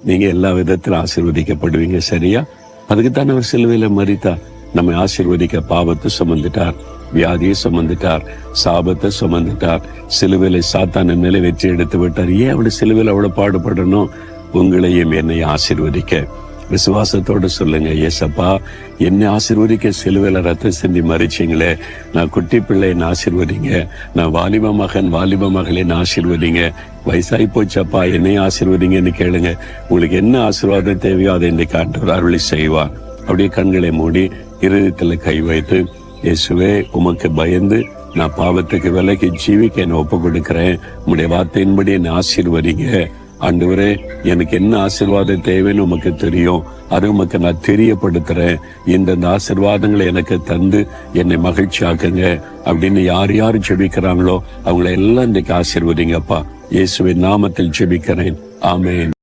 நீங்க எல்லா விதத்திலும் ஆசீர்வதிக்கப்படுவீங்க. சரியா? அதுக்குத்தான் அவர் சிலுவையில மரித்தார். நம்மை ஆசீர்வதிக்க பாவத்தை சுமந்துட்டார், வியாதியை சுமந்துட்டார், சாபத்தை சுமந்துட்டார், சிலுவையில சாத்தானின் மேலே வெற்றி எடுத்து விட்டார். ஏன் அப்படி சிலுவையில அவ்வளவு பாடுபடணும்? உங்களையும் என்னை ஆசீர்வதிக்க. விசுவாசத்தோடு சொல்லுங்க, ஏசப்பா என்னை ஆசீர்வதிக்க சிலுவையில ரத்தம் சிந்தி மறிச்சிங்களே. நான் குட்டி பிள்ளை என்ன ஆசீர்வதிங்க, நான் வாலிப மகன் வாலிப மகளை என்ன ஆசீர்வதிங்க, வயசாகி போச்சப்பா என்னையும் ஆசீர்வதிங்கன்னு கேளுங்க. உங்களுக்கு என்ன ஆசீர்வாதம் தேவையோ அதை இன்றைக்கு ஆண்டவர் அருளி செய்வார். அப்படியே கண்களை மூடி இருதயத்துல கை வைத்து, இயேசுவே உமக்கு பயந்து நான் பாவத்துக்கு விலகி ஜீவிக்க என்ன ஒப்பு கொடுக்கிறேன். உம்முடைய வார்த்தையின்படி என்னை ஆசீர்வதிங்க. ஆண்டவரே, எனக்கு என்ன ஆசீர்வாதம் தேவைன்னு உமக்கு தெரியும், அது உமக்கு நான் தெரியப்படுத்துறேன். இந்த ஆசீர்வாதங்களை எனக்கு தந்து என்னை மகிழ்ச்சி ஆக்குங்க அப்படின்னு யார் யார் ஜெபிக்கிறாங்களோ அவங்களை எல்லாம் இன்னைக்கு ஆசீர்வதிங்கப்பா. இயேசுவின் நாமத்தில் ஜெபிக்கிறேன். ஆமென்.